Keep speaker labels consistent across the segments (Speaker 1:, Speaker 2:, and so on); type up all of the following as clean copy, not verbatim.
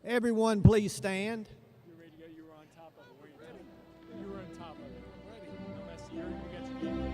Speaker 1: Everyone, please stand.
Speaker 2: You're ready to go. You were on top of it. Were you ready? You were on top of it. Ready. No mess. You got your game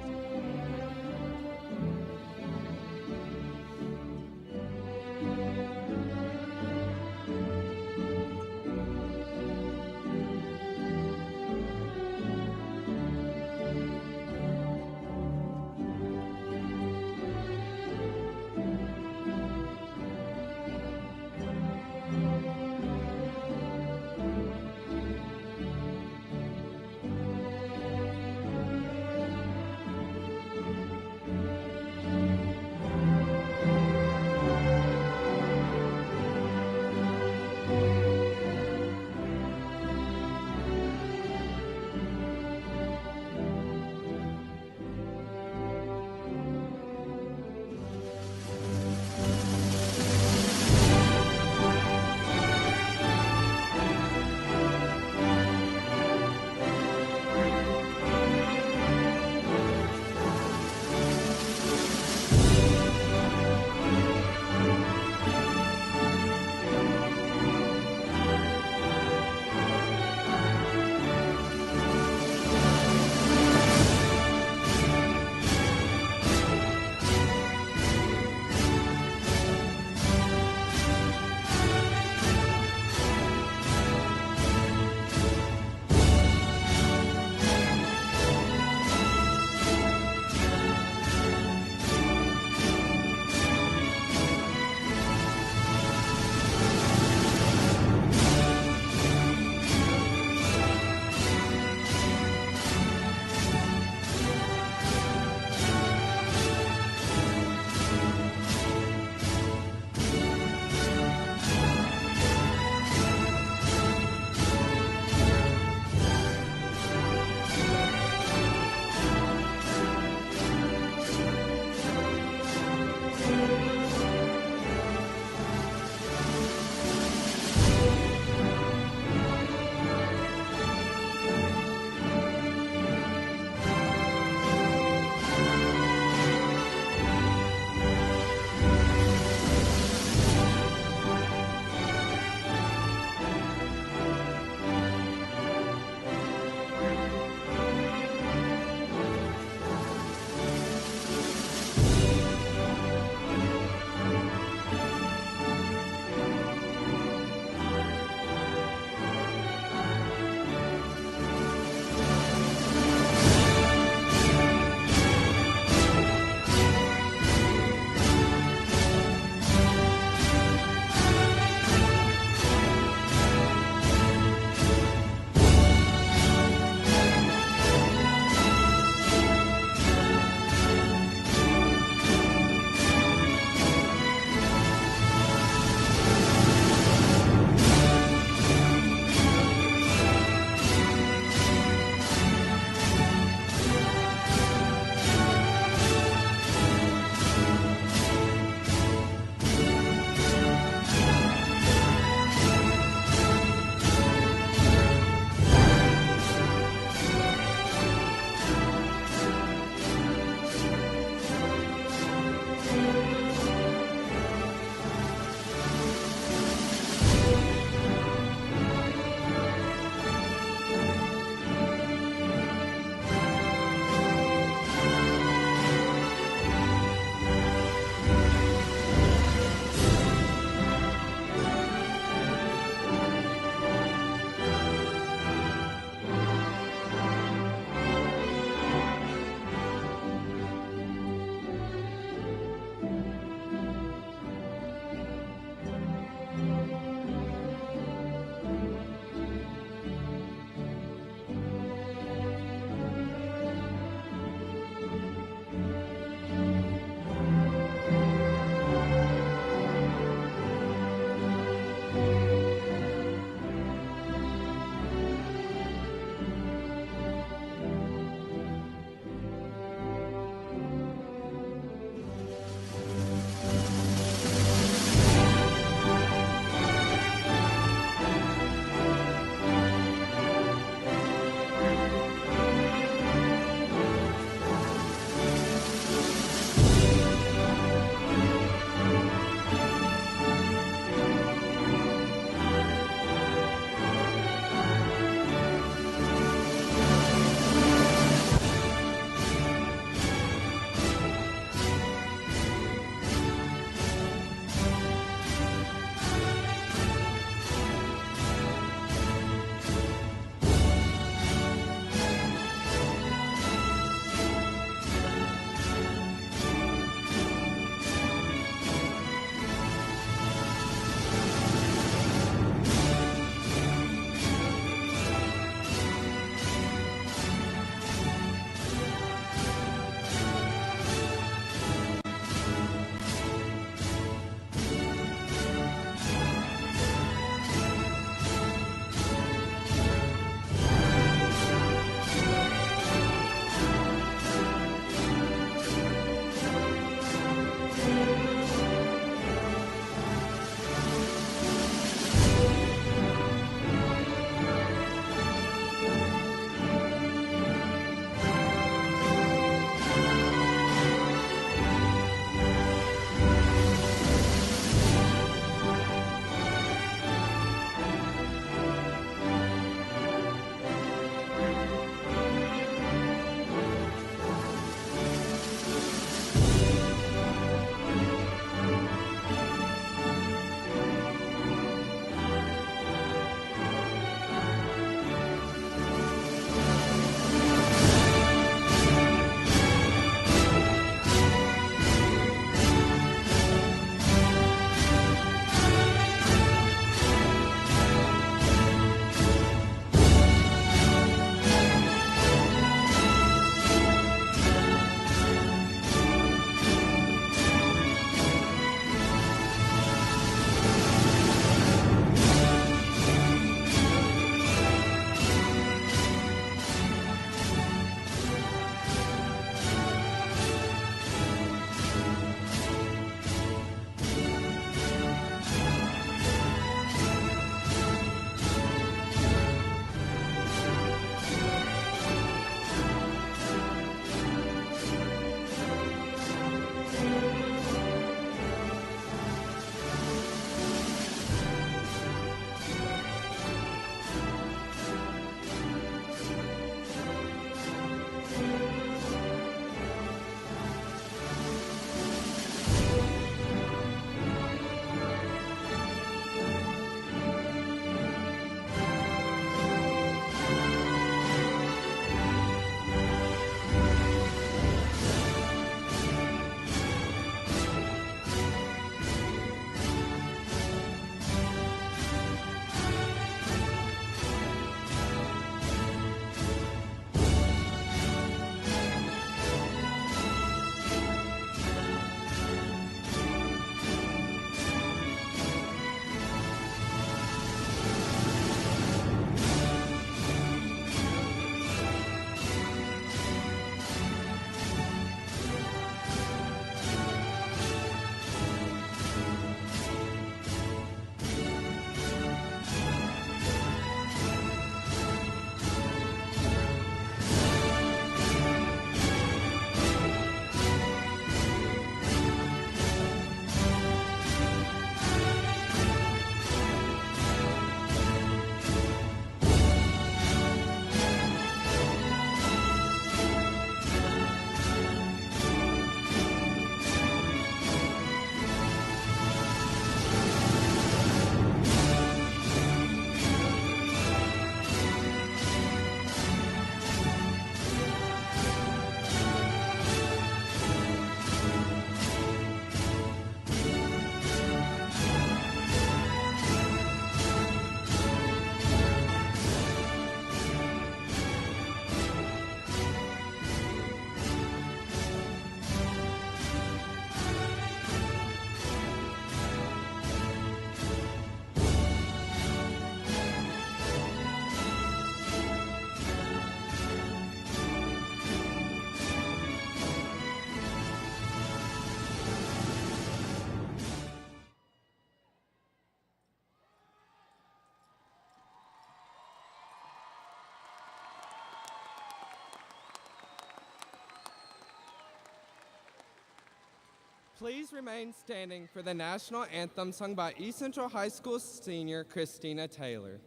Speaker 3: Please remain standing for the national anthem sung by East Central High School senior Christina Taylor.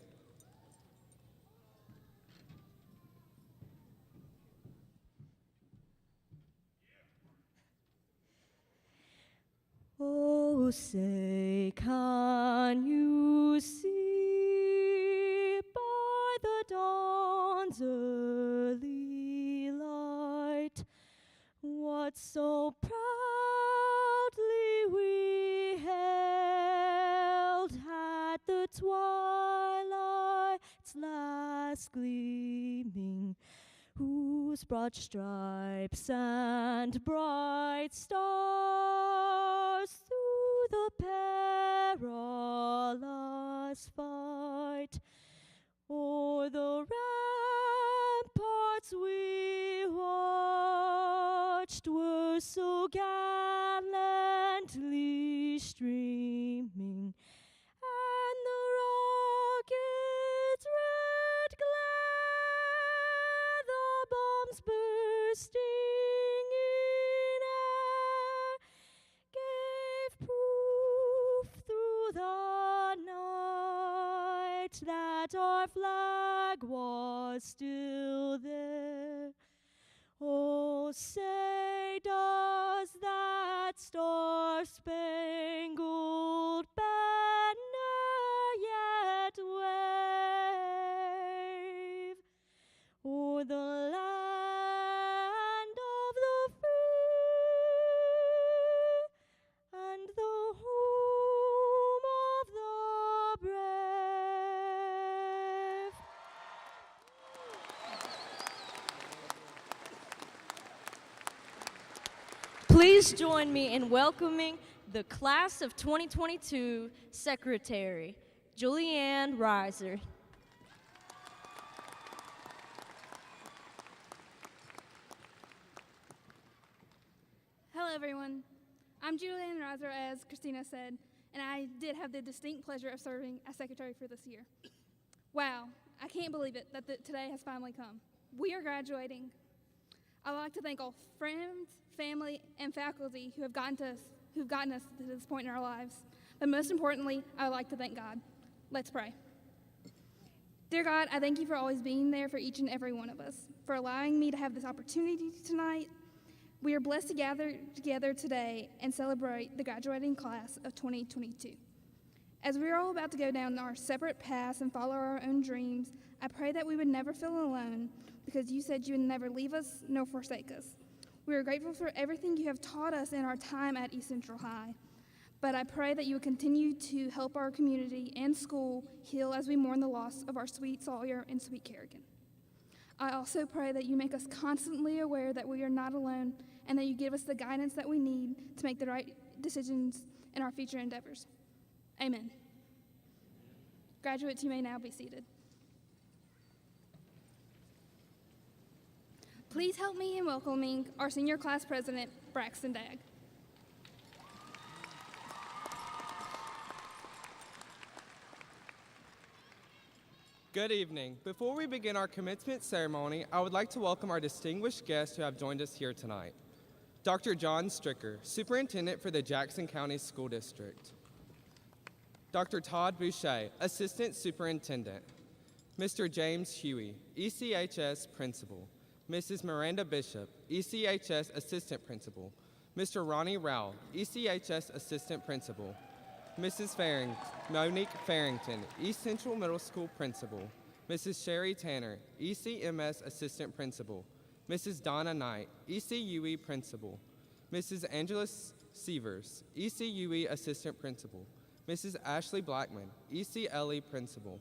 Speaker 4: Oh, say, can you see by the dawn's early light what so proudly we held at the twilight's last gleaming, whose broad stripes and bright stars through the perilous fight o'er the ramparts we watched were so gallantly streaming, and the rocket's red glare, the bombs bursting in air, gave proof through the night that our flag was still there. Oh, say, does that star-spangled banner yet wave o'er the land of the free and the home of the brave? Please join me in welcoming the class of 2022 Secretary, Julianne Reiser.
Speaker 5: Hello, everyone. I'm Julianne Reiser, as Christina said, and I did have the distinct pleasure of serving as secretary for this year. Wow, I can't believe it that today has finally come. We are graduating. I would like to thank all friends, family, and faculty who have gotten us to this point in our lives. But most importantly, I would like to thank God. Let's pray. Dear God, I thank you for always being there for each and every one of us, for allowing me to have this opportunity tonight. We are blessed to gather together today and celebrate the graduating class of 2022. As we are all about to go down our separate paths and follow our own dreams, I pray that we would never feel alone, because you said you would never leave us nor forsake us. We are grateful for everything you have taught us in our time at East Central High, but I pray that you would continue to help our community and school heal as we mourn the loss of our sweet Sawyer and sweet Kerrigan. I also pray that you make us constantly aware that we are not alone and that you give us the guidance that we need to make the right decisions in our future endeavors. Amen. Graduates, you may now be seated. Please help me in welcoming our senior class president, Braxton Dagg.
Speaker 3: Good evening. Before we begin our commencement ceremony, I would like to welcome our distinguished guests who have joined us here tonight. Dr. John Stricker, Superintendent for the Jackson County School District. Dr. Todd Boucher, Assistant Superintendent. Mr. James Huey, ECHS Principal. Mrs. Miranda Bishop, ECHS Assistant Principal. Mr. Ronnie Rowell, ECHS Assistant Principal. Mrs. Monique Farrington, East Central Middle School Principal. Mrs. Sherry Tanner, ECMS Assistant Principal. Mrs. Donna Knight, ECUE Principal. Mrs. Angela Sievers, ECUE Assistant Principal. Mrs. Ashley Blackman, ECLE Principal.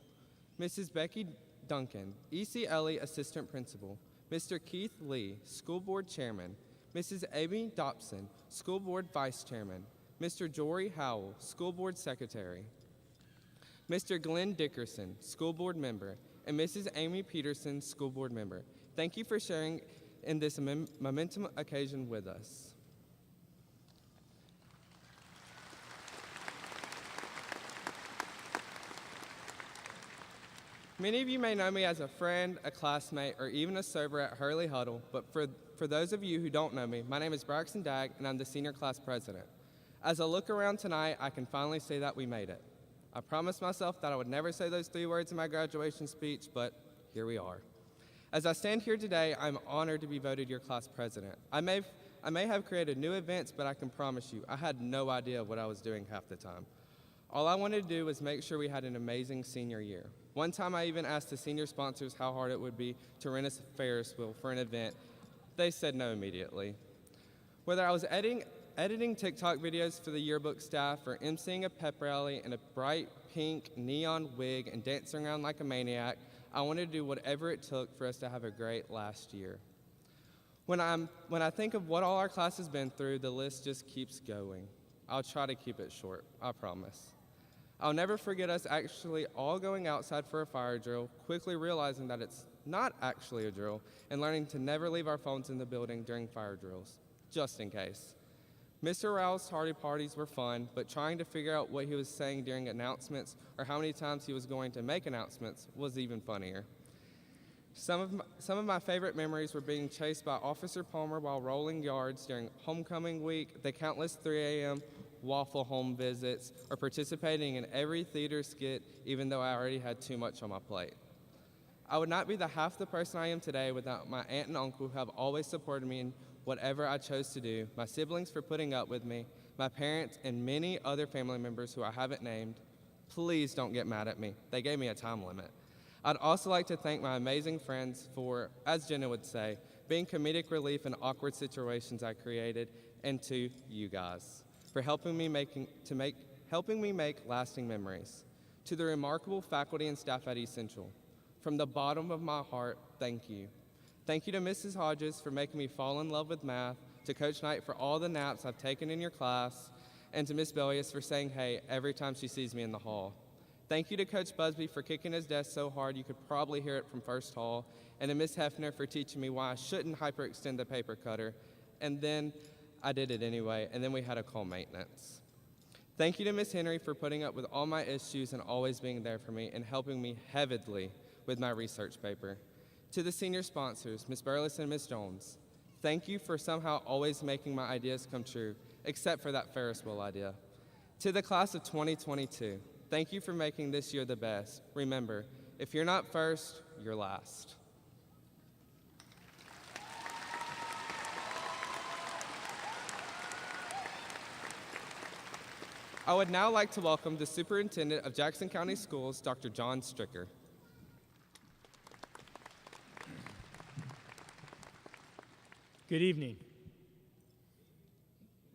Speaker 3: Mrs. Becky Duncan, ECLE Assistant Principal. Mr. Keith Lee, School Board Chairman. Mrs. Amy Dobson, School Board Vice Chairman. Mr. Jory Howell, School Board Secretary. Mr. Glenn Dickerson, School Board Member. And Mrs. Amy Peterson, School Board Member. Thank you for sharing in this momentum occasion with us. Many of you may know me as a friend, a classmate, or even a server at Hurley Huddle, but for those of you who don't know me, my name is Braxton Dagg, and I'm the senior class president. As I look around tonight, I can finally say that we made it. I promised myself that I would never say those 3 words in my graduation speech, but here we are. As I stand here today, I'm honored to be voted your class president. I may have created new events, but I can promise you, I had no idea what I was doing half the time. All I wanted to do was make sure we had an amazing senior year. One time I even asked the senior sponsors how hard it would be to rent a Ferris wheel for an event. They said no immediately. Whether I was editing TikTok videos for the yearbook staff or emceeing a pep rally in a bright pink neon wig and dancing around like a maniac, I wanted to do whatever it took for us to have a great last year. When I think of what all our class has been through, the list just keeps going. I'll try to keep it short, I promise. I'll never forget us actually all going outside for a fire drill, quickly realizing that it's not actually a drill, and learning to never leave our phones in the building during fire drills, just in case. Mr. Rao's tardy parties were fun, but trying to figure out what he was saying during announcements or how many times he was going to make announcements was even funnier. Some of my favorite memories were being chased by Officer Palmer while rolling yards during homecoming week, the countless 3 a.m. waffle home visits, or participating in every theater skit even though I already had too much on my plate. I would not be the half the person I am today without my aunt and uncle who have always supported me in whatever I chose to do, my siblings for putting up with me, my parents, and many other family members who I haven't named. Please don't get mad at me. They gave me a time limit. I'd also like to thank my amazing friends for, as Jenna would say, being comedic relief in awkward situations I created, and to you guys for helping me make lasting memories. To the remarkable faculty and staff at Essential, from the bottom of my heart, thank you. Thank you to Mrs. Hodges for making me fall in love with math, to Coach Knight for all the naps I've taken in your class, and to Miss Bellius for saying hey every time she sees me in the hall. Thank you to Coach Busby for kicking his desk so hard you could probably hear it from first hall, and to Miss Hefner for teaching me why I shouldn't hyperextend the paper cutter, and then I did it anyway, and then we had to call maintenance. Thank you to Miss Henry for putting up with all my issues and always being there for me and helping me heavily with my research paper. To the senior sponsors, Miss Burleson and Miss Jones, thank you for somehow always making my ideas come true, except for that Ferris wheel idea. To the class of 2022, thank you for making this year the best. Remember, if you're not first, you're last. I would now like to welcome the Superintendent of Jackson County Schools, Dr. John Stricker.
Speaker 2: Good evening.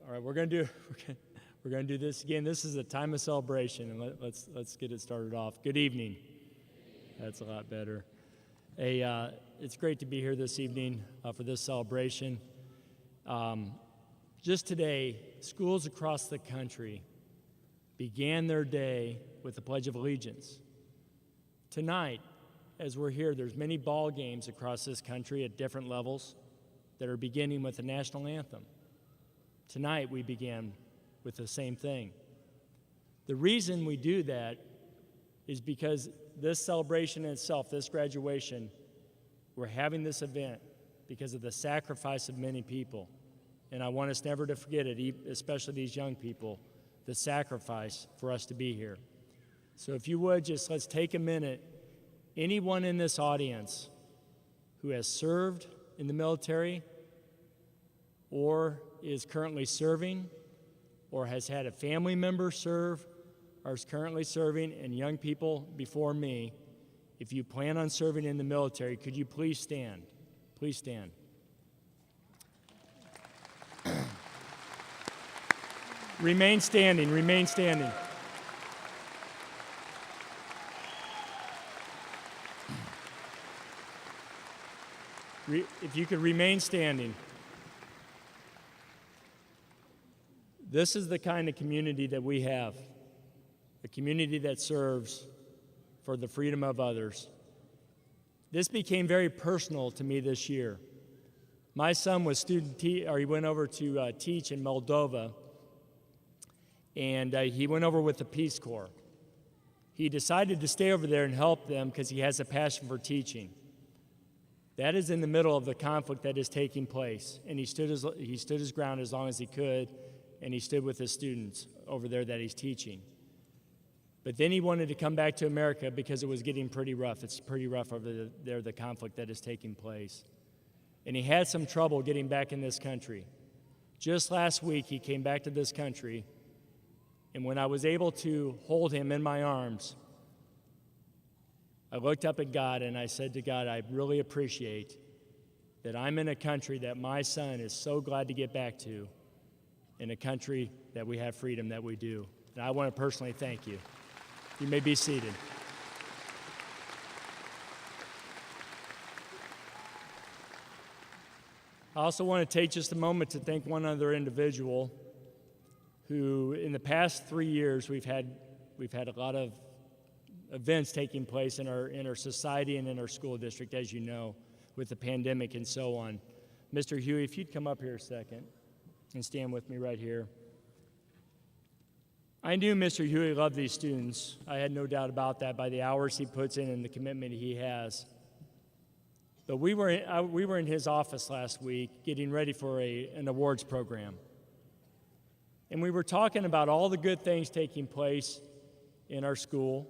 Speaker 2: All right, we're gonna do this again. This is a time of celebration, and let's get it started off. Good evening. That's a lot better. It's great to be here this evening for this celebration. Just today, schools across the country began their day with the Pledge of Allegiance. Tonight, as we're here, there's many ball games across this country at different levels that are beginning with the national anthem. Tonight, we began with the same thing. The reason we do that is because this celebration in itself, this graduation, we're having this event because of the sacrifice of many people. And I want us never to forget it, especially these young people, the sacrifice for us to be here. So if you would, just let's take a minute. Anyone in this audience who has served in the military or is currently serving or has had a family member serve or is currently serving, and young people before me, if you plan on serving in the military, could you please stand? Please stand. Remain standing, remain standing. If you could remain standing. This is the kind of community that we have, a community that serves for the freedom of others. This became very personal to me this year. My son was he went over to teach in Moldova, and he went over with the Peace Corps. He decided to stay over there and help them because he has a passion for teaching. That is in the middle of the conflict that is taking place, and he stood his ground as long as he could, and he stood with his students over there that he's teaching. But then he wanted to come back to America because it was getting pretty rough. It's pretty rough over there, the conflict that is taking place. And he had some trouble getting back in this country. Just last week, he came back to this country, and when I was able to hold him in my arms, I looked up at God and I said to God, I really appreciate that I'm in a country that my son is so glad to get back to, in a country that we have freedom that we do. And I want to personally thank you. You may be seated. I also want to take just a moment to thank one other individual who, in the past 3 years, we've had a lot of events taking place in our society and in our school district, as you know, with the pandemic and so on. Mr. Huey, if you'd come up here a second and stand with me right here. I knew Mr. Huey loved these students. I had no doubt about that by the hours he puts in and the commitment he has. But we were in his office last week getting ready for an awards program. And we were talking about all the good things taking place in our school,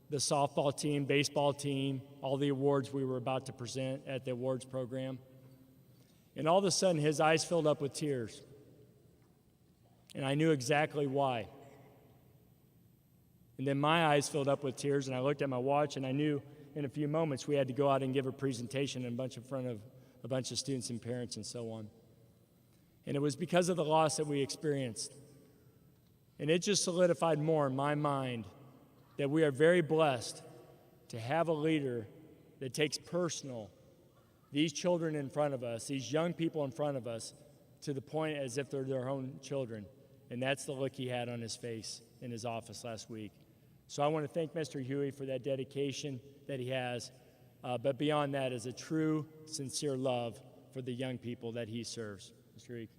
Speaker 2: the softball team, baseball team, all the awards we were about to present at the awards program. And all of a sudden, his eyes filled up with tears. And I knew exactly why. And then my eyes filled up with tears, and I looked at my watch, and I knew in a few moments we had to go out and give a presentation in front of a bunch of students and parents and so on. And it was because of the loss that we experienced. And it just solidified more in my mind that we are very blessed to have a leader that takes personal these children in front of us, these young people in front of us, to the point as if they're their own children. And that's the look he had on his face in his office last week. So I want to thank Mr. Huey for that dedication that he has, but beyond that is a true, sincere love for the young people that he serves. Mr. Huey.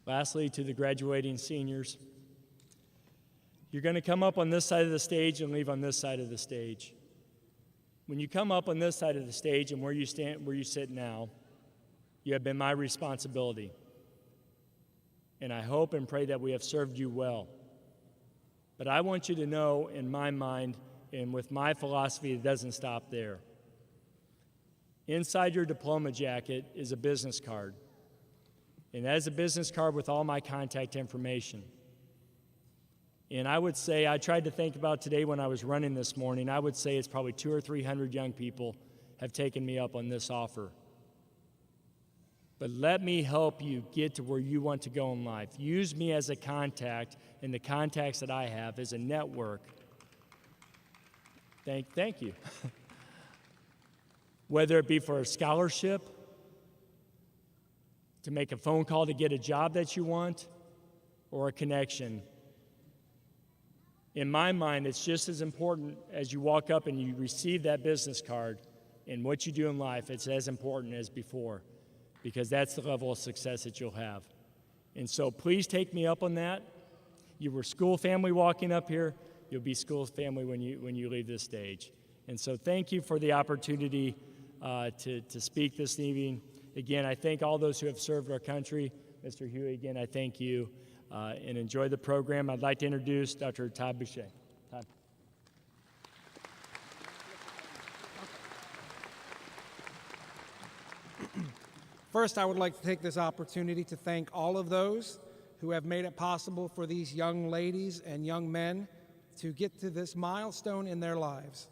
Speaker 2: Lastly, to the graduating seniors, you're going to come up on this side of the stage and leave on this side of the stage. When you come up on this side of the stage and where you sit now, you have been my responsibility. And I hope and pray that we have served you well. But I want you to know, in my mind and with my philosophy, it doesn't stop there. Inside your diploma jacket is a business card. And that is a business card with all my contact information. And I would say, I tried to think about today when I was running this morning, I would say it's probably 200 or 300 young people have taken me up on this offer. But let me help you get to where you want to go in life. Use me as a contact, and the contacts that I have as a network. Thank you. Whether it be for a scholarship, to make a phone call to get a job that you want, or a connection. In my mind, it's just as important as you walk up and you receive that business card, and what you do in life, it's as important as before, because that's the level of success that you'll have. And so please take me up on that. You were school family walking up here. You'll be school family when you leave this stage. And so thank you for the opportunity to speak this evening. Again, I thank all those who have served our country. Mr. Huey, again, I thank you, and enjoy the program. I'd like to introduce Dr. Todd Boucher. Todd.
Speaker 6: First, I would like to take this opportunity to thank all of those who have made it possible for these young ladies and young men to get to this milestone in their lives.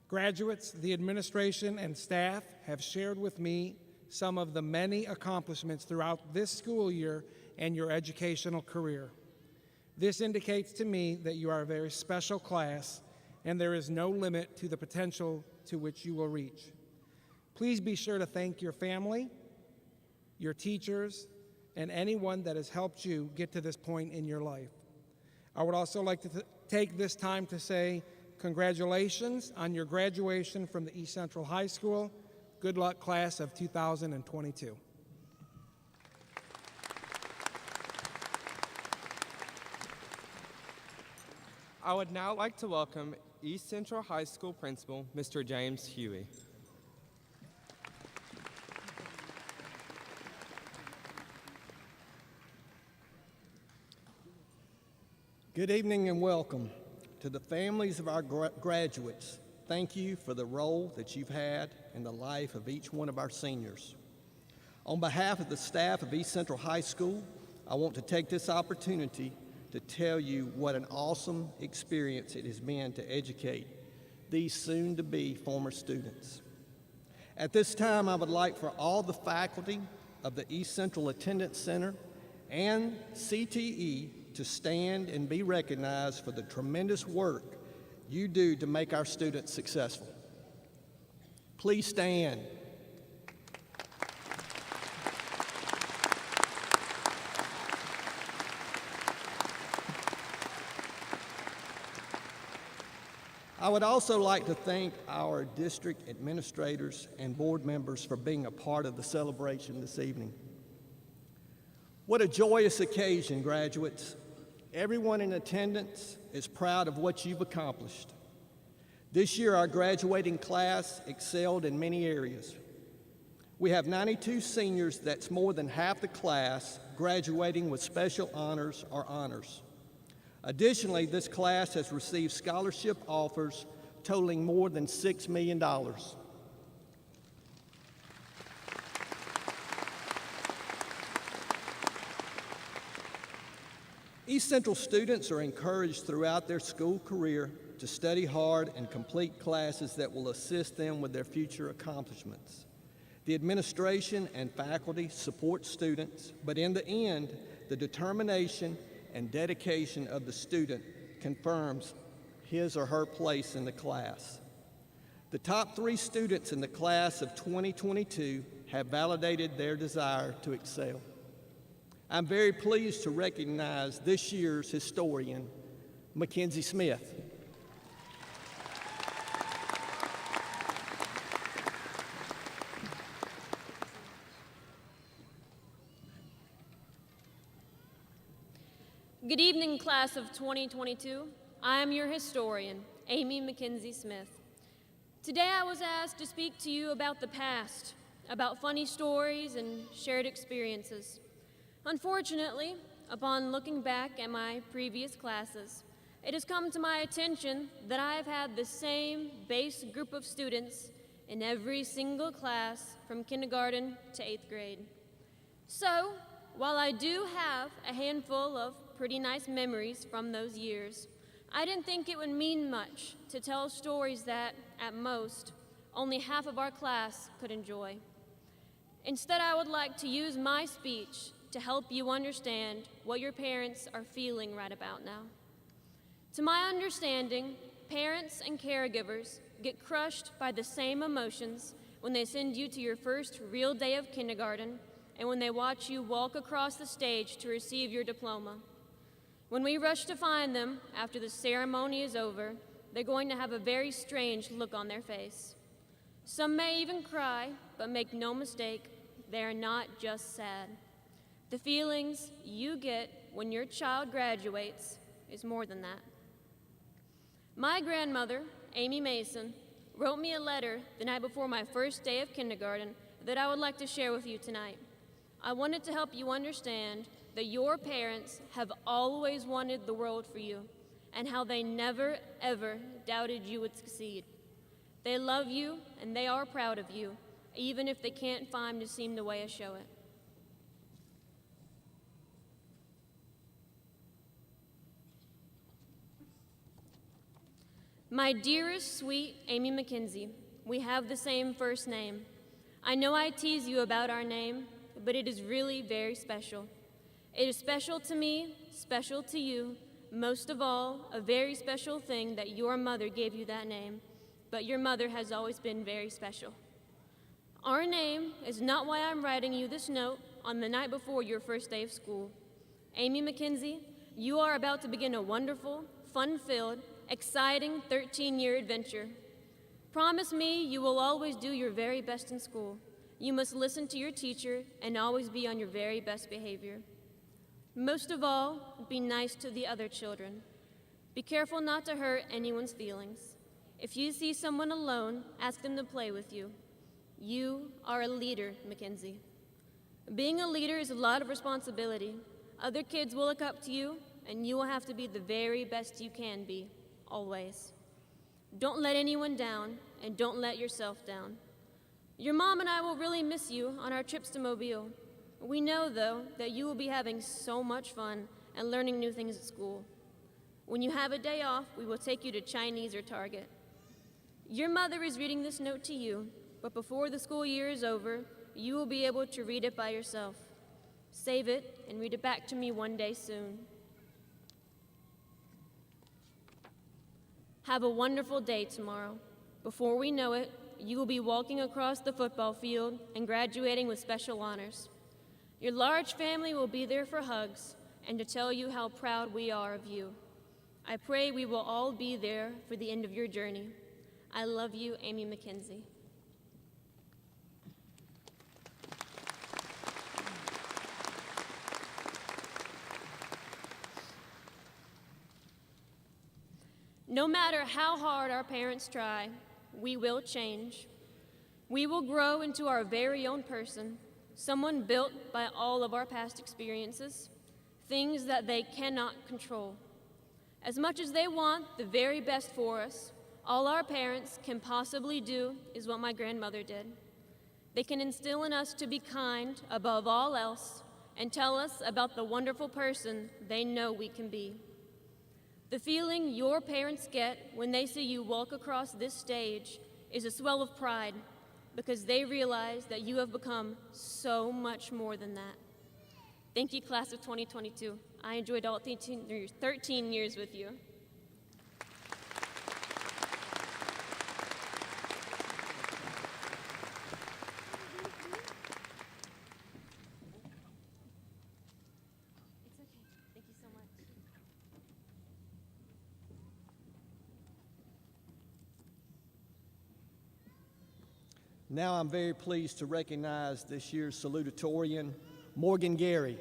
Speaker 6: Graduates, the administration, and staff have shared with me some of the many accomplishments throughout this school year and your educational career. This indicates to me that you are a very special class, and there is no limit to the potential to which you will reach. Please be sure to thank your family, your teachers, and anyone that has helped you get to this point in your life. I would also like to take this time to say congratulations on your graduation from the East Central High School. Good luck, class of 2022.
Speaker 3: I would now like to welcome East Central High School Principal, Mr. James Huey.
Speaker 1: Good evening and welcome to the families of our graduates. Thank you for the role that you've had in the life of each one of our seniors. On behalf of the staff of East Central High School, I want to take this opportunity to tell you what an awesome experience it has been to educate these soon-to-be former students. At this time, I would like for all the faculty of the East Central Attendance Center and CTE to stand and be recognized for the tremendous work you do to make our students successful. Please stand. I would also like to thank our district administrators and board members for being a part of the celebration this evening. What a joyous occasion, graduates. Everyone in attendance is proud of what you've accomplished. This year, our graduating class excelled in many areas. We have 92 seniors, that's more than half the class, graduating with special honors or honors. Additionally, this class has received scholarship offers totaling more than $6 million. East Central students are encouraged throughout their school career to study hard and complete classes that will assist them with their future accomplishments. The administration and faculty support students, but in the end, the determination and dedication of the student confirms his or her place in the class. The top 3 students in the class of 2022 have validated their desire to excel. I'm very pleased to recognize this year's historian, Mackenzie Smith.
Speaker 7: Good evening, class of 2022. I am your historian, Amy Mackenzie Smith. Today I was asked to speak to you about the past, about funny stories and shared experiences. Unfortunately, upon looking back at my previous classes, it has come to my attention that I have had the same base group of students in every single class from kindergarten to 8th grade. So, while I do have a handful of pretty nice memories from those years, I didn't think it would mean much to tell stories that, at most, only half of our class could enjoy. Instead, I would like to use my speech to help you understand what your parents are feeling right about now. To my understanding, parents and caregivers get crushed by the same emotions when they send you to your first real day of kindergarten and when they watch you walk across the stage to receive your diploma. When we rush to find them after the ceremony is over, they're going to have a very strange look on their face. Some may even cry, but make no mistake, they are not just sad. The feelings you get when your child graduates is more than that. My grandmother, Amy Mason, wrote me a letter the night before my first day of kindergarten that I would like to share with you tonight. I wanted to help you understand that your parents have always wanted the world for you and how they never, ever doubted you would succeed. They love you and they are proud of you, even if they can't find the way to show it. My dearest, sweet Amy Mackenzie, we have the same first name. I know I tease you about our name, but it is really very special. It is special to me, special to you, most of all, a very special thing that your mother gave you that name, but your mother has always been very special. Our name is not why I'm writing you this note on the night before your first day of school. Amy Mackenzie, you are about to begin a wonderful, fun-filled, exciting 13-year adventure. Promise me you will always do your very best in school. You must listen to your teacher and always be on your very best behavior. Most of all, be nice to the other children. Be careful not to hurt anyone's feelings. If you see someone alone, ask them to play with you. You are a leader, Mackenzie. Being a leader is a lot of responsibility. Other kids will look up to you, and you will have to be the very best you can be, always. Don't let anyone down, and don't let yourself down. Your mom and I will really miss you on our trips to Mobile. We know, though, that you will be having so much fun and learning new things at school. When you have a day off, we will take you to Chinese or Target. Your mother is reading this note to you, but before the school year is over, you will be able to read it by yourself. Save it and read it back to me one day soon. Have a wonderful day tomorrow. Before we know it, you will be walking across the football field and graduating with special honors. Your large family will be there for hugs and to tell you how proud we are of you. I pray we will all be there for the end of your journey. I love you, Amy Mackenzie. No matter how hard our parents try, we will change. We will grow into our very own person, someone built by all of our past experiences, things that they cannot control. As much as they want the very best for us, all our parents can possibly do is what my grandmother did. They can instill in us to be kind above all else and tell us about the wonderful person they know we can be. The feeling your parents get when they see you walk across this stage is a swell of pride because they realize that you have become so much more than that. Thank you, class of 2022. I enjoyed all 13 years with you. It's okay. Thank you so much.
Speaker 1: Now I'm very pleased to recognize this year's Salutatorian, Morgan Gary.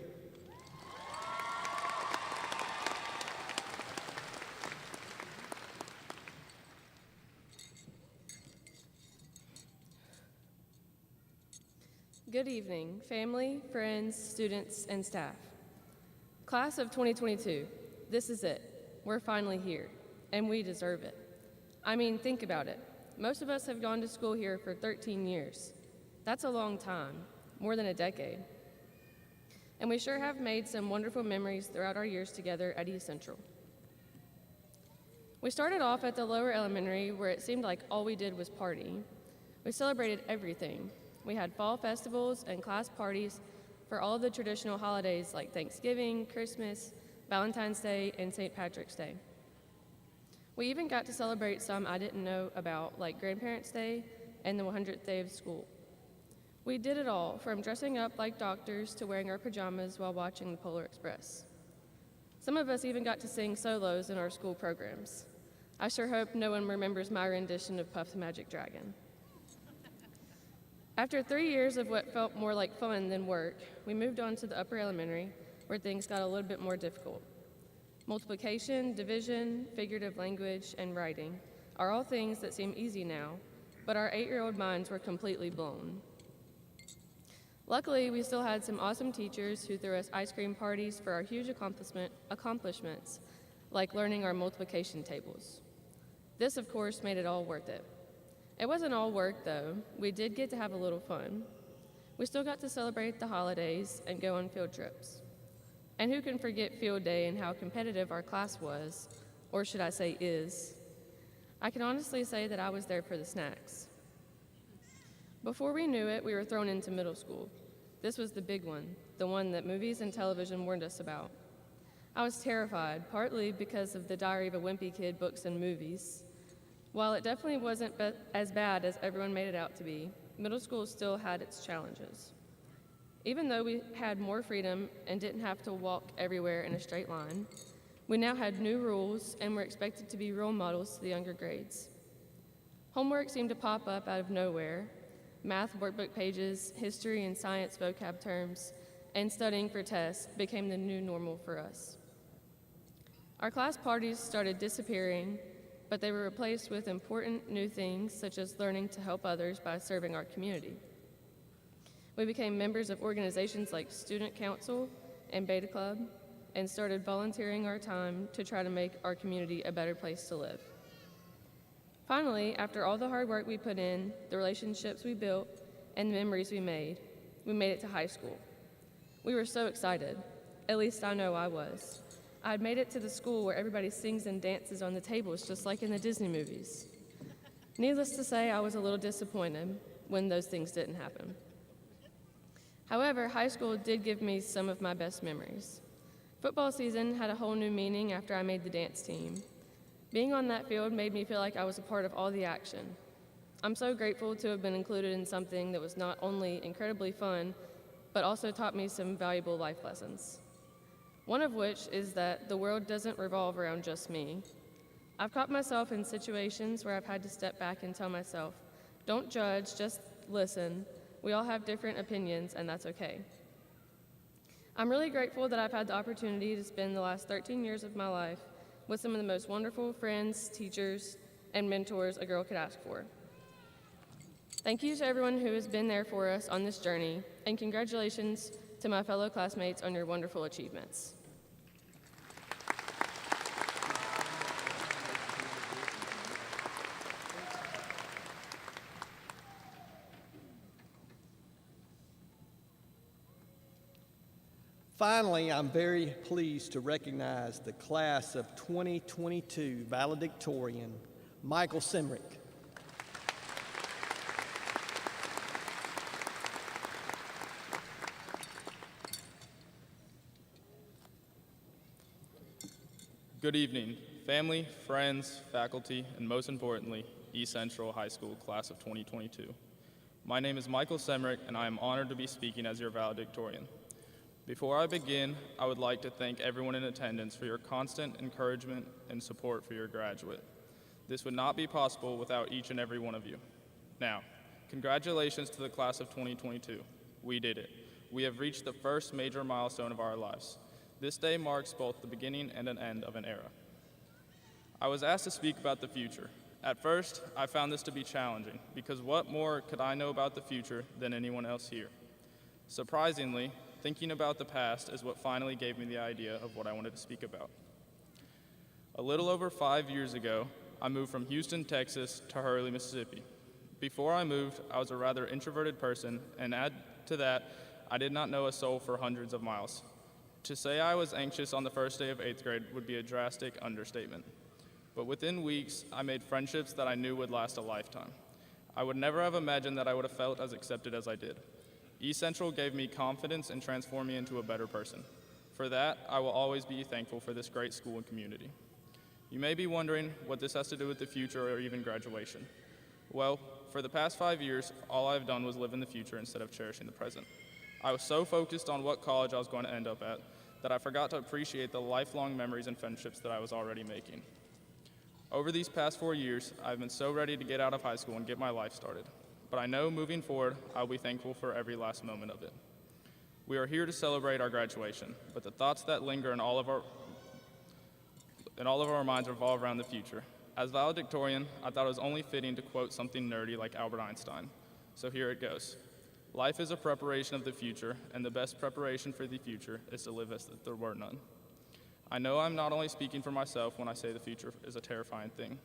Speaker 8: Good evening, family, friends, students, and staff. Class of 2022, this is it. We're finally here, and we deserve it. I mean, think about it. Most of us have gone to school here for 13 years. That's a long time, more than a decade. And we sure have made some wonderful memories throughout our years together at East Central. We started off at the lower elementary where it seemed like all we did was party. We celebrated everything. We had fall festivals and class parties for all of the traditional holidays like Thanksgiving, Christmas, Valentine's Day, and St. Patrick's Day. We even got to celebrate some I didn't know about, like Grandparents' Day and the 100th day of school. We did it all, from dressing up like doctors to wearing our pajamas while watching the Polar Express. Some of us even got to sing solos in our school programs. I sure hope no one remembers my rendition of Puff the Magic Dragon. After 3 years of what felt more like fun than work, we moved on to the upper elementary, where things got a little bit more difficult. Multiplication, division, figurative language, and writing are all things that seem easy now, but our 8-year-old minds were completely blown. Luckily, we still had some awesome teachers who threw us ice cream parties for our huge accomplishments, like learning our multiplication tables. This, of course, made it all worth it. It wasn't all work, though. We did get to have a little fun. We still got to celebrate the holidays and go on field trips. And who can forget field day and how competitive our class was, or should I say is? I can honestly say that I was there for the snacks. Before we knew it, we were thrown into middle school. This was the big one, the one that movies and television warned us about. I was terrified, partly because of the Diary of a Wimpy Kid books and movies. While it definitely wasn't as bad as everyone made it out to be, middle school still had its challenges. Even though we had more freedom and didn't have to walk everywhere in a straight line, we now had new rules and were expected to be role models to the younger grades. Homework seemed to pop up out of nowhere. Math workbook pages, history and science vocab terms, and studying for tests became the new normal for us. Our class parties started disappearing, but they were replaced with important new things such as learning to help others by serving our community. We became members of organizations like Student Council and Beta Club and started volunteering our time to try to make our community a better place to live. Finally, after all the hard work we put in, the relationships we built, and the memories we made it to high school. We were so excited. At least I know I was. I had made it to the school where everybody sings and dances on the tables just like in the Disney movies. Needless to say, I was a little disappointed when those things didn't happen. However, high school did give me some of my best memories. Football season had a whole new meaning after I made the dance team. Being on that field made me feel like I was a part of all the action. I'm so grateful to have been included in something that was not only incredibly fun, but also taught me some valuable life lessons. One of which is that the world doesn't revolve around just me. I've caught myself in situations where I've had to step back and tell myself, don't judge, just listen. We all have different opinions, and that's okay. I'm really grateful that I've had the opportunity to spend the last 13 years of my life with some of the most wonderful friends, teachers, and mentors a girl could ask for. Thank you to everyone who has been there for us on this journey, and congratulations to my fellow classmates on your wonderful achievements.
Speaker 1: Finally, I'm very pleased to recognize the class of 2022 valedictorian, Michael Semrick.
Speaker 9: Good evening, family, friends, faculty, and most importantly, East Central High School class of 2022. My name is Michael Semrick, and I am honored to be speaking as your valedictorian. Before I begin, I would like to thank everyone in attendance for your constant encouragement and support for your graduate. This would not be possible without each and every one of you. Now, congratulations to the class of 2022. We did it. We have reached the first major milestone of our lives. This day marks both the beginning and an end of an era. I was asked to speak about the future. At first, I found this to be challenging because what more could I know about the future than anyone else here? Surprisingly, thinking about the past is what finally gave me the idea of what I wanted to speak about. A little over 5 years ago, I moved from Houston, Texas to Hurley, Mississippi. Before I moved, I was a rather introverted person, and add to that, I did not know a soul for hundreds of miles. To say I was anxious on the first day of 8th grade would be a drastic understatement. But within weeks, I made friendships that I knew would last a lifetime. I would never have imagined that I would have felt as accepted as I did. East Central gave me confidence and transformed me into a better person. For that, I will always be thankful for this great school and community. You may be wondering what this has to do with the future or even graduation. Well, for the past 5 years, all I've done was live in the future instead of cherishing the present. I was so focused on what college I was going to end up at that I forgot to appreciate the lifelong memories and friendships that I was already making. Over these past 4 years, I've been so ready to get out of high school and get my life started. But I know moving forward, I'll be thankful for every last moment of it. We are here to celebrate our graduation, but the thoughts that linger in all of our minds revolve around the future. As valedictorian, I thought it was only fitting to quote something nerdy like Albert Einstein. So here it goes. Life is a preparation of the future, and the best preparation for the future is to live as if there were none. I know I'm not only speaking for myself when I say the future is a terrifying thing.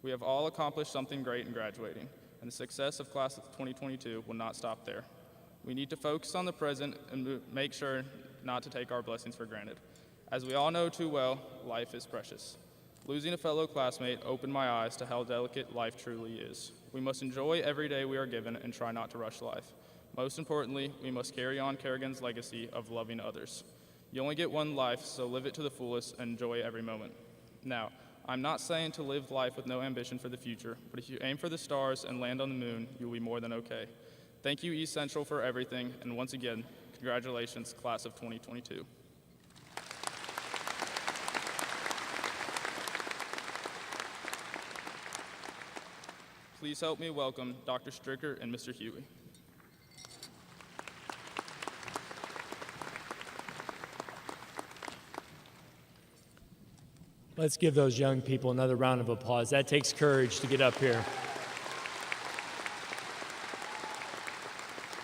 Speaker 9: We have all accomplished something great in graduating, and the success of class of 2022 will not stop there. We need to focus on the present and make sure not to take our blessings for granted. As we all know too well, life is precious. Losing a fellow classmate opened my eyes to how delicate life truly is. We must enjoy every day we are given and try not to rush life. Most importantly, we must carry on Kerrigan's legacy of loving others. You only get one life, so live it to the fullest and enjoy every moment. Now, I'm not saying to live life with no ambition for the future, but if you aim for the stars and land on the moon, you'll be more than okay. Thank you, East Central, for everything, and once again, congratulations, class of 2022. Please help me welcome Dr. Stricker and Mr. Huey.
Speaker 2: Let's give those young people another round of applause. That takes courage to get up here.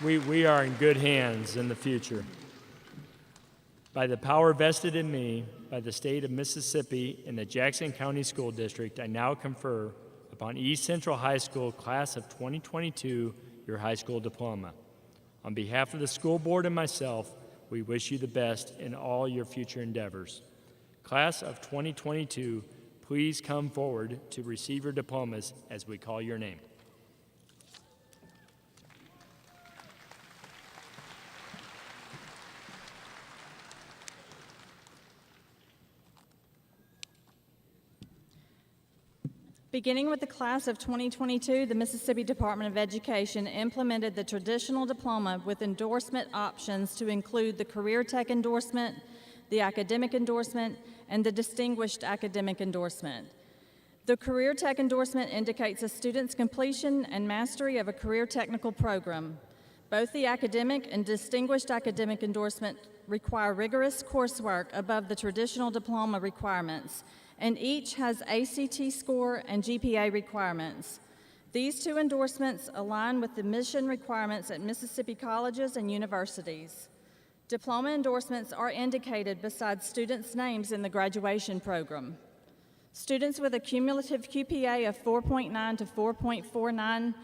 Speaker 2: We are in good hands in the future. By the power vested in me by the state of Mississippi and the Jackson County School District, I now confer upon East Central High School Class of 2022 your high school diploma. On behalf of the school board and myself, we wish you the best in all your future endeavors. Class of 2022, please come forward to receive your diplomas as we call your name.
Speaker 10: Beginning with the class of 2022, the Mississippi Department of Education implemented the traditional diploma with endorsement options to include the Career Tech endorsement, the Academic endorsement, and the Distinguished Academic endorsement. The Career Tech endorsement indicates a student's completion and mastery of a career technical program. Both the Academic and Distinguished Academic endorsement require rigorous coursework above the traditional diploma requirements, and each has ACT score and GPA requirements. These two endorsements align with the mission requirements at Mississippi colleges and universities. Diploma endorsements are indicated beside students' names in the graduation program. Students with a cumulative QPA of 4.9 to 4.49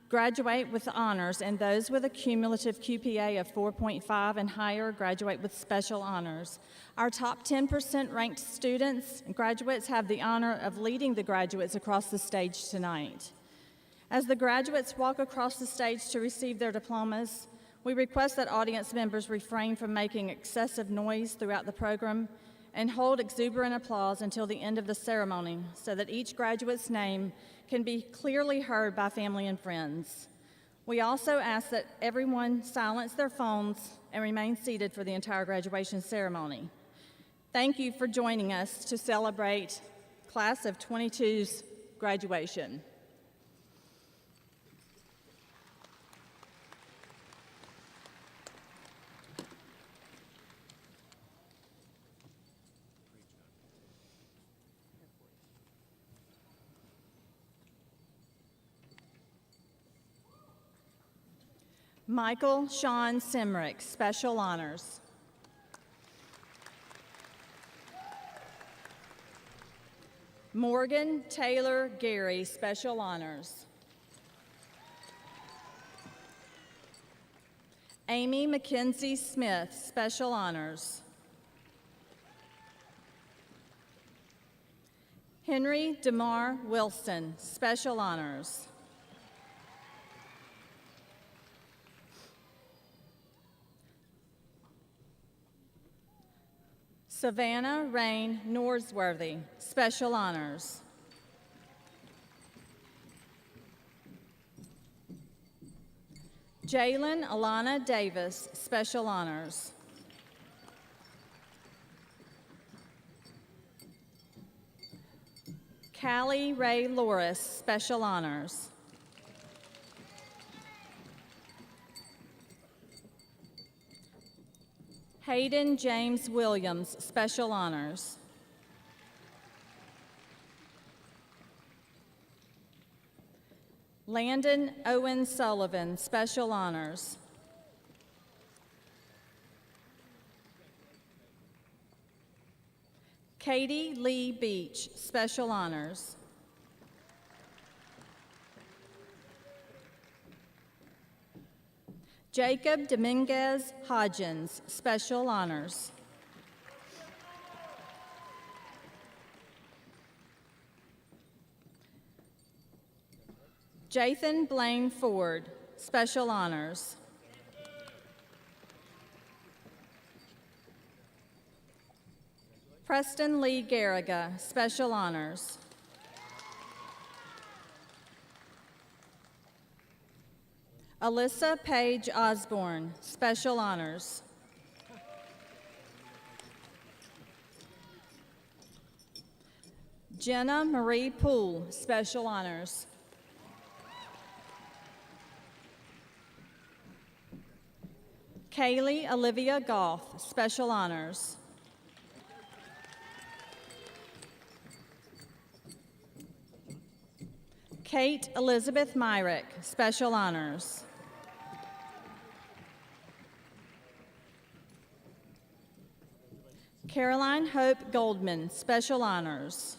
Speaker 10: graduate with honors, and those with a cumulative QPA of 4.5 and higher graduate with special honors. Our top 10% ranked students and graduates have the honor of leading the graduates across the stage tonight. As the graduates walk across the stage to receive their diplomas, we request that audience members refrain from making excessive noise throughout the program and hold exuberant applause until the end of the ceremony so that each graduate's name can be clearly heard by family and friends. We also ask that everyone silence their phones and remain seated for the entire graduation ceremony. Thank you for joining us to celebrate Class of 22's graduation. Michael Sean Simrick, Special Honors. Morgan Taylor Gary, Special Honors. Amy Mackenzie Smith, Special Honors. Henry DeMar Wilson, Special Honors. Savannah Rain Norsworthy, Special Honors. Jalen Alana Davis, Special Honors. Callie Ray Loris, Special Honors. Hayden James Williams, Special Honors. Landon Owen Sullivan, Special Honors. Katie Lee Beach, Special Honors. Jacob Dominguez Hodgins, Special Honors. Jathan Blaine Ford, Special Honors. Preston Lee Garriga, Special Honors. Alyssa Page Osborne, Special Honors. Jenna Marie Poole, Special Honors. Kaylee Olivia Goff, Special Honors. Kate Elizabeth Myrick, Special Honors. Caroline Hope Goldman, Special Honors.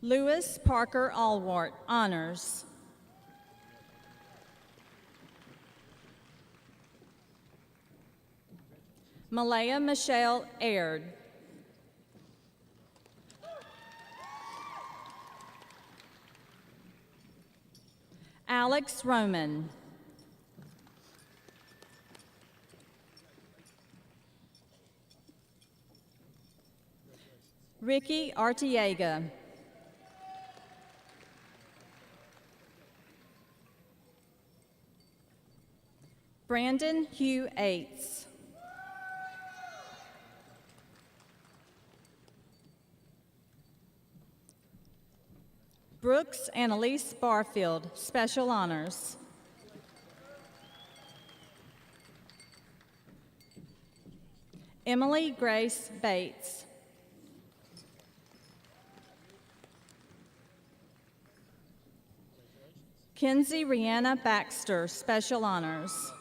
Speaker 10: Lewis Parker Allwart, Honors. Malaya Michelle Aird. Alex Roman. Ricky Artiega. Brandon Hugh Aites. Brooks Annalise Barfield, Special Honors. Emily Grace Bates. Kenzie Rihanna Baxter, Special Honors.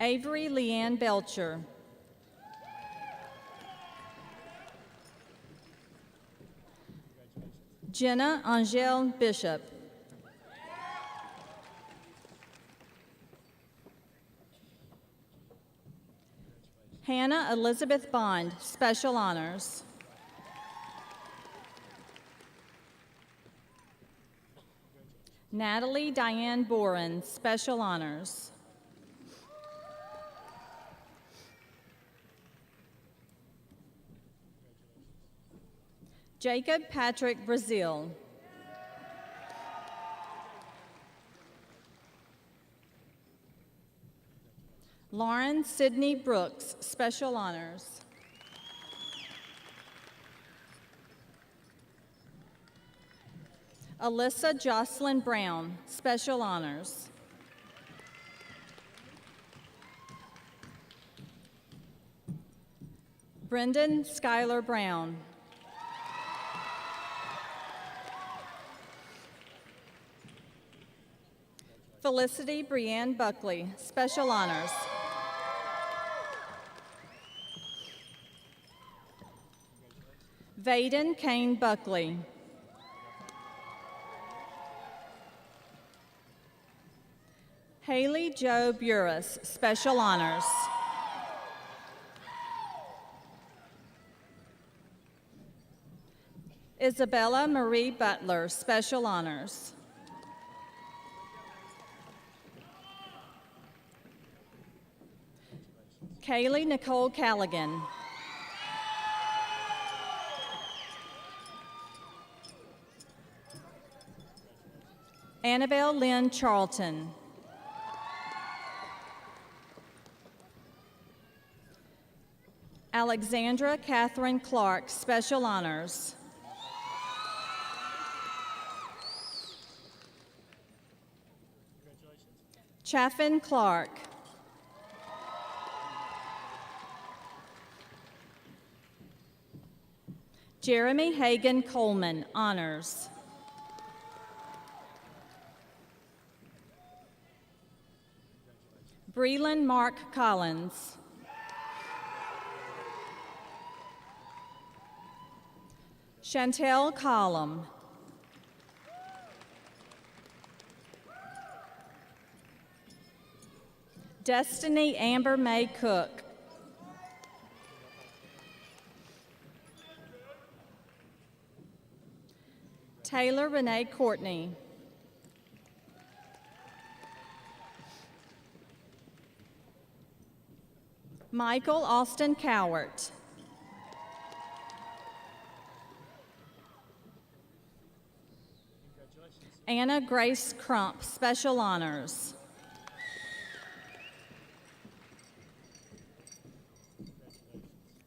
Speaker 10: Avery Leanne Belcher. Jenna Angele Bishop. Hannah Elizabeth Bond, Special Honors. Natalie Diane Boren, Special Honors. Jacob Patrick Brazil. Lauren Sidney Brooks, Special Honors. Alyssa Jocelyn Brown, Special Honors. Brendan Schuyler Brown. Felicity Brianne Buckley, Special Honors. Vaden Kane Buckley. Haley Jo Burris, Special Honors. Isabella Marie Butler, Special Honors. Kaylee Nicole Callaghan. Annabelle Lynn Charlton. Alexandra Catherine Clark, Special Honors. Chaffin Clark. Jeremy Hagan Coleman, Honors. Breland Mark Collins. Chantel Collum. Destiny Amber May Cook. Taylor Renee Courtney. Michael Austin Cowart. Anna Grace Crump, Special Honors.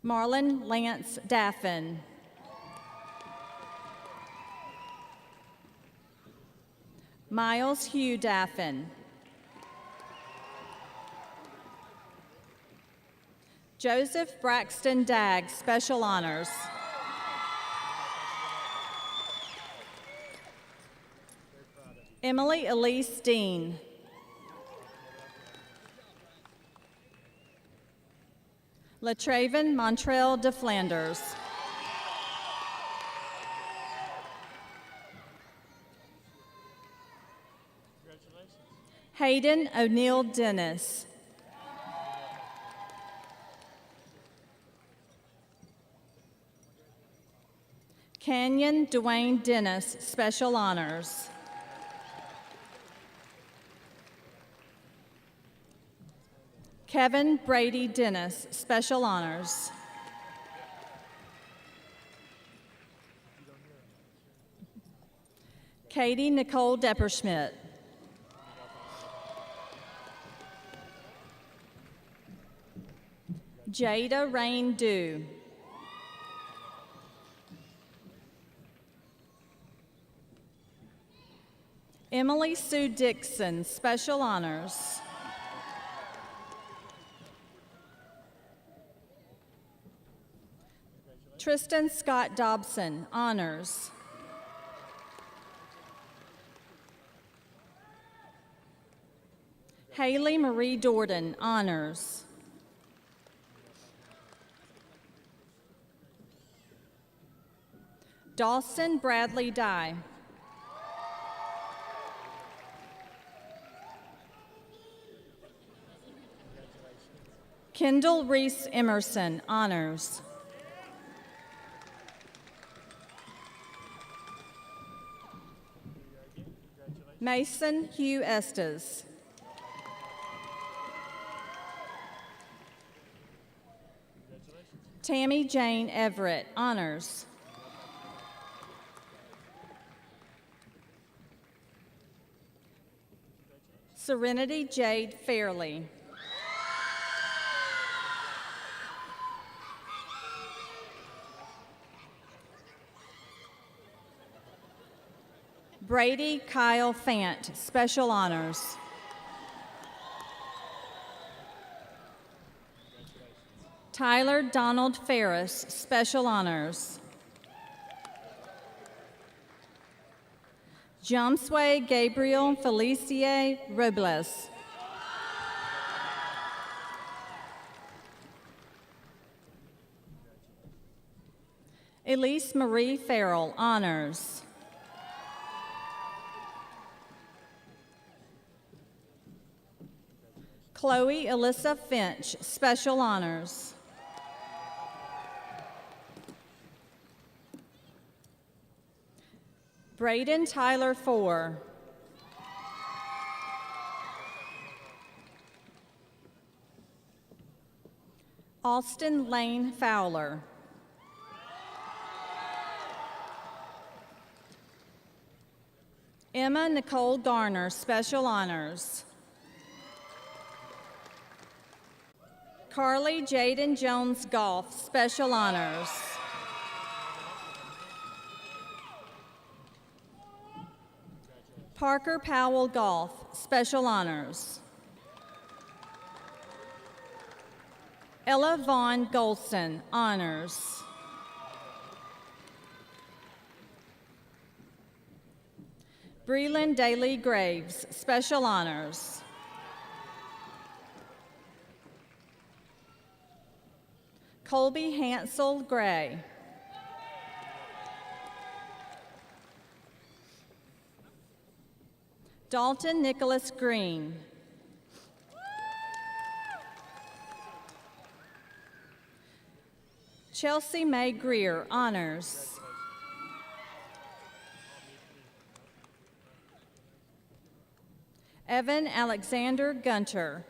Speaker 10: Marlon Lance Daffin. Miles Hugh Daffin. Joseph Braxton Dagg, Special Honors. Emily Elise Dean. LaTraven Montrell de Flanders. Hayden O'Neill Dennis. Canyon Dwayne Dennis, Special Honors. Kevin Brady Dennis, Special Honors. Katie Nicole Depperschmidt. Jada Rain Dew. Emily Sue Dixon, Special Honors. Tristan Scott Dobson, Honors. Haley Marie Dordan, Honors. Dawson Bradley Dye. Kendall Reese Emerson, Honors. Mason Hugh Estes. Tammy Jane Everett, Honors. Serenity Jade Fairley. Brady Kyle Fant, Special Honors. Tyler Donald Ferris, Special Honors. Jomsway Gabriel Felicie Robles. Elise Marie Farrell, Honors. Chloe Alyssa Finch, Special Honors. Braden Tyler Four. Austin Lane Fowler. Emma Nicole Garner, Special Honors. Carly Jaden Jones Golf, Special Honors. Parker Powell Golf, Special Honors. Ella Vaughn Golston, Honors. Breland Daly Graves, Special Honors. Colby Hansel Gray. Dalton Nicholas Green. Chelsea May Greer, Honors. Evan Alexander Gunter.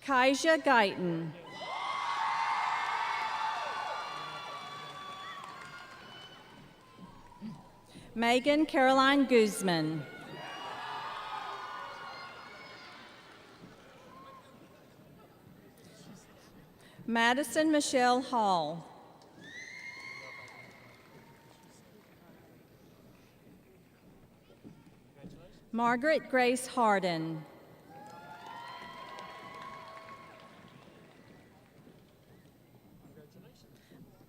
Speaker 10: Kaija Guyton. Megan Caroline Guzman. Madison Michelle Hall. Margaret Grace Harden.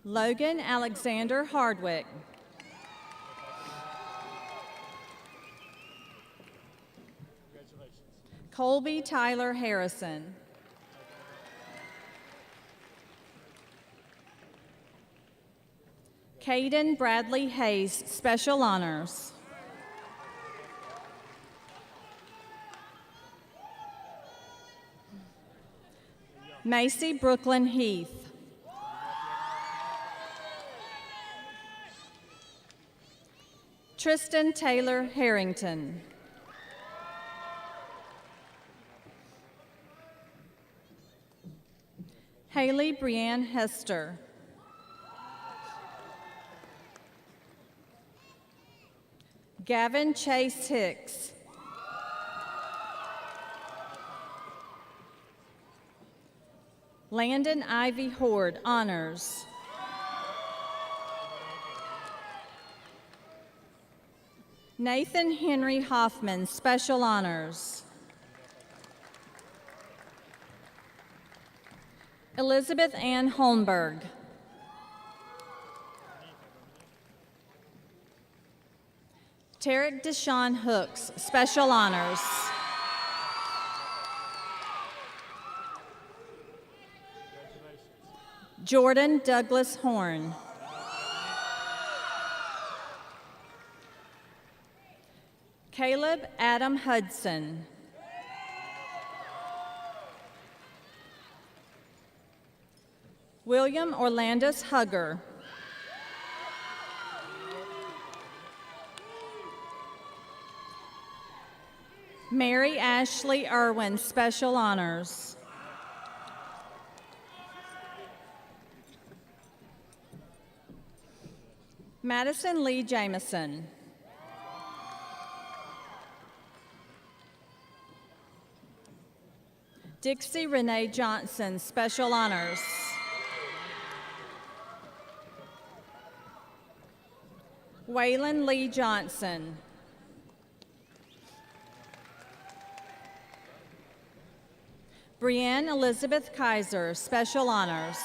Speaker 10: Logan Alexander Hardwick. Colby Tyler Harrison. Caden Bradley Hayes, Special Honors. Macy Brooklyn Heath. Tristan Taylor Harrington. Haley Brianne Hester. Gavin Chase Hicks. Landon Ivy Horde, Honors. Nathan Henry Hoffman, Special Honors. Elizabeth Ann Holmberg. Tarek Deshaun Hooks, Special Honors. Jordan Douglas Horn. Caleb Adam Hudson. William Orlandus Hugger. Mary Ashley Irwin, Special Honors. Madison Lee Jameson. Dixie Renee Johnson, Special Honors. Waylon Lee Johnson. Brianne Elizabeth Kaiser, Special Honors.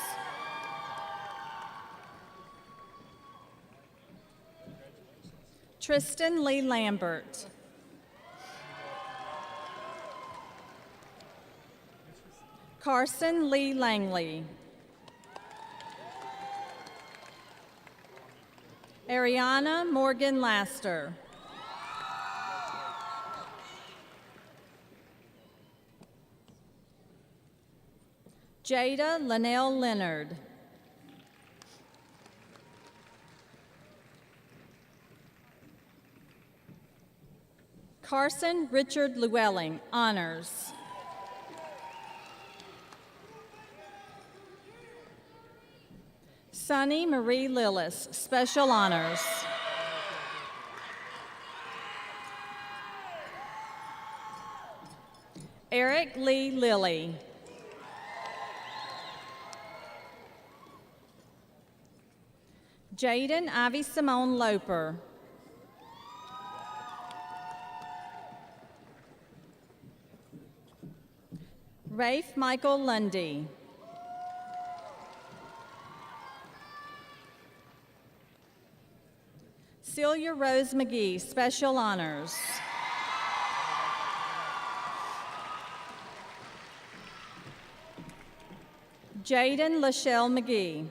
Speaker 10: Tristan Lee Lambert. Carson Lee Langley. Ariana Morgan Laster. Jada Linnell Leonard. Carson Richard Llewellyn, Honors. Sunny Marie Lillis, Special Honors. Eric Lee Lilly. Jaden Ivy Simone Loper. Rafe Michael Lundy. Celia Rose McGee, Special Honors. Jaden Lachelle McGee.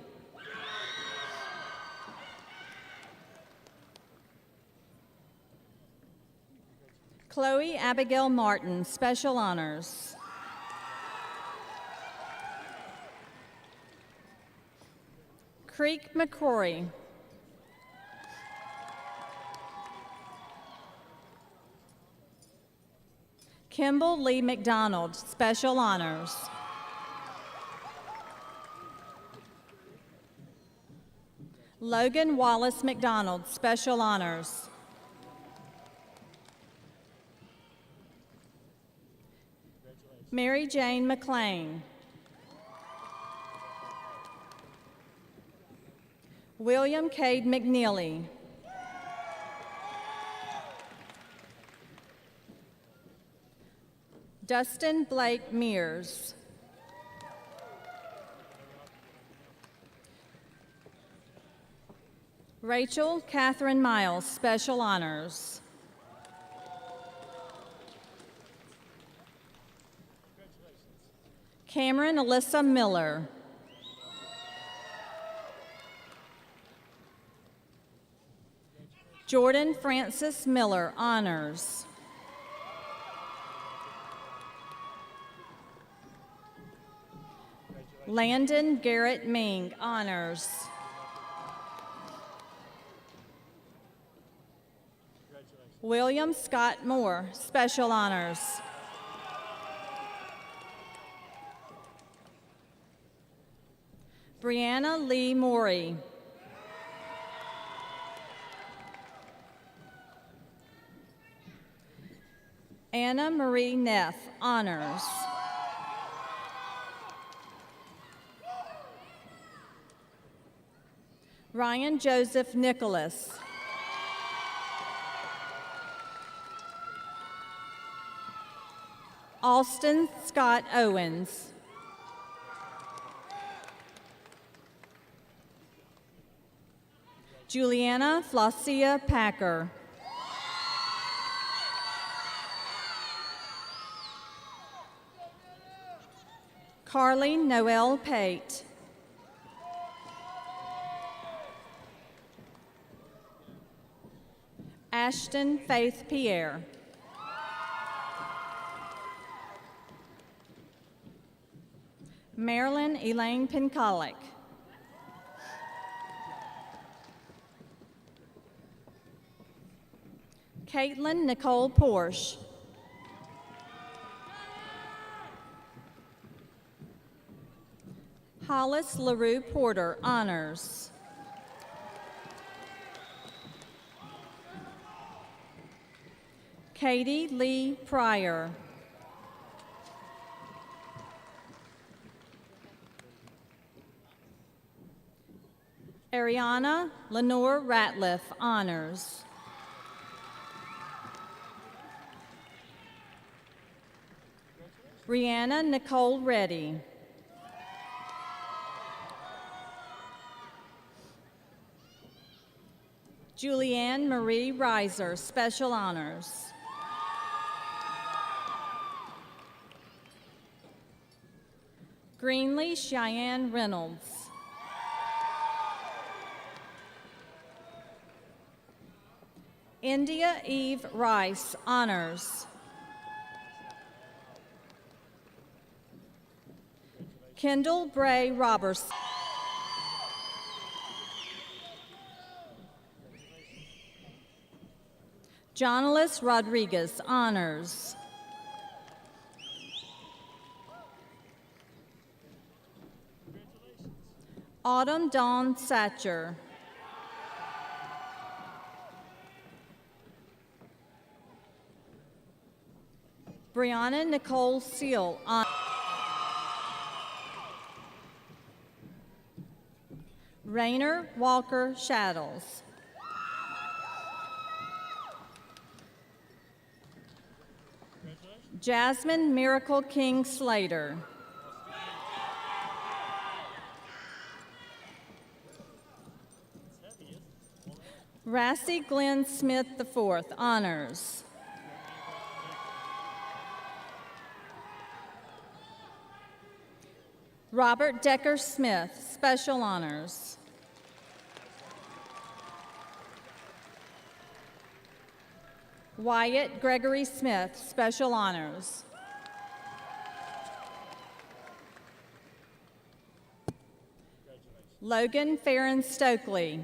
Speaker 10: Chloe Abigail Martin, Special Honors. Creek McCrory. Kimball Lee McDonald, Special Honors. Logan Wallace McDonald, Special Honors. Mary Jane McLean. William Cade McNeely. Dustin Blake Mears. Rachel Catherine Miles, Special Honors. Cameron Alyssa Miller. Jordan Francis Miller, Honors. Landon Garrett Ming, Honors. William Scott Moore, Special Honors. Brianna Lee Morey. Anna Marie Neff, Honors. Ryan Joseph Nicholas. Austin Scott Owens. Juliana Flossia Packer. Carly Noel Pate. Ashton Faith Pierre. Marilyn Elaine Pinkalik. Caitlin Nicole Porsche. Hollis LaRue Porter, Honors. Katie Lee Pryor. Ariana Lenore Ratliff, Honors. Brianna Nicole Reddy. Julianne Marie Reiser, Special Honors. Greenlee Cheyenne Reynolds. India Eve Rice, Honors. Kendall Bray Robertson. Jonalis Rodriguez, Honors. Autumn Dawn Satcher. Brianna Nicole Seal, Honors. Rainer Walker Shaddles. Jasmine Miracle King Slater. Rassie Glenn Smith IV, Honors. Robert Decker Smith, Special Honors. Wyatt Gregory Smith, Special Honors. Logan Farron Stokely.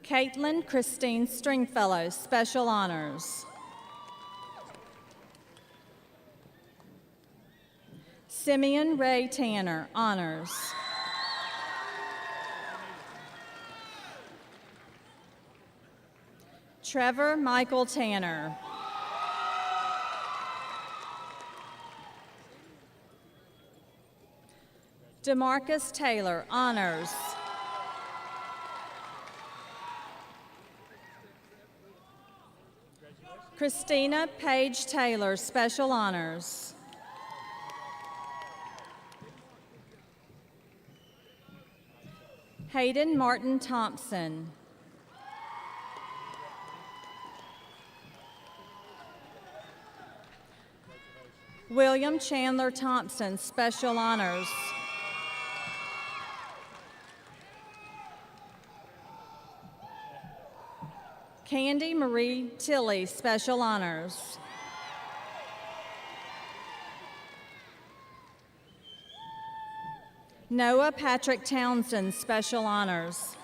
Speaker 10: Caitlin Christine Stringfellow, Special Honors. Simeon Ray Tanner, Honors. Trevor Michael Tanner. DeMarcus Taylor, Honors. Christina Page Taylor, Special Honors. Hayden Martin Thompson. William Chandler Thompson, Special Honors. Candy Marie Tilley, Special Honors. Noah Patrick Townsend, Special Honors.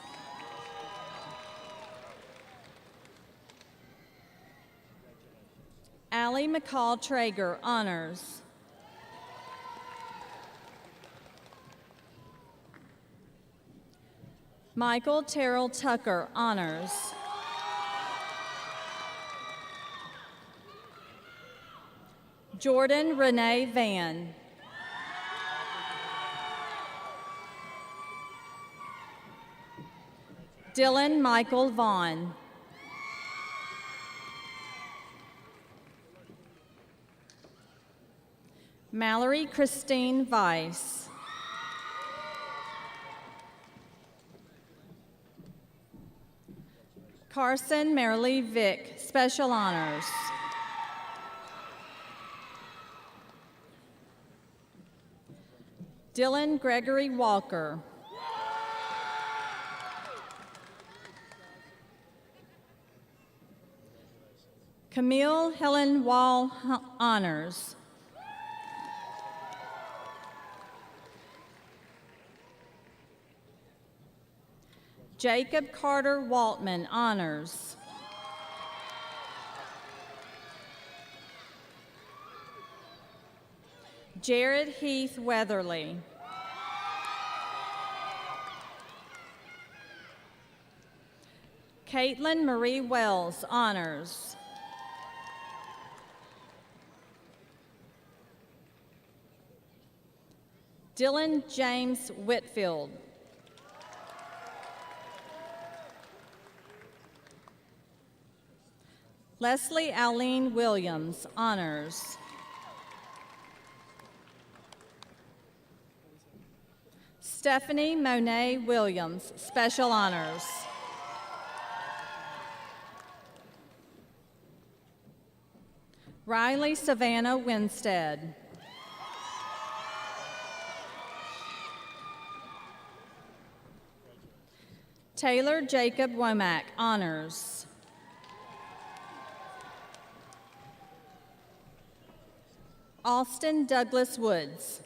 Speaker 10: Allie McCall Traeger, Honors. Michael Terrell Tucker, Honors. Jordan Renee Van. Dylan Michael Vaughn. Mallory Christine Weiss. Carson Marilee Vick, Special Honors. Dylan Gregory Walker. Camille Helen Wall, Honors. Jacob Carter Waltman, Honors. Jared Heath Weatherly. Caitlin Marie Wells, Honors. Dylan James Whitfield. Leslie Aline Williams, Honors. Stephanie Monet Williams, Special Honors. Riley Savannah Winstead. Taylor Jacob Womack, Honors. Austin Douglas Woods.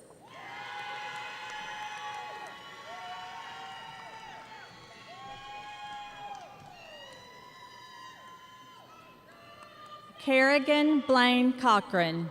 Speaker 10: Kerrigan Blaine Cochran.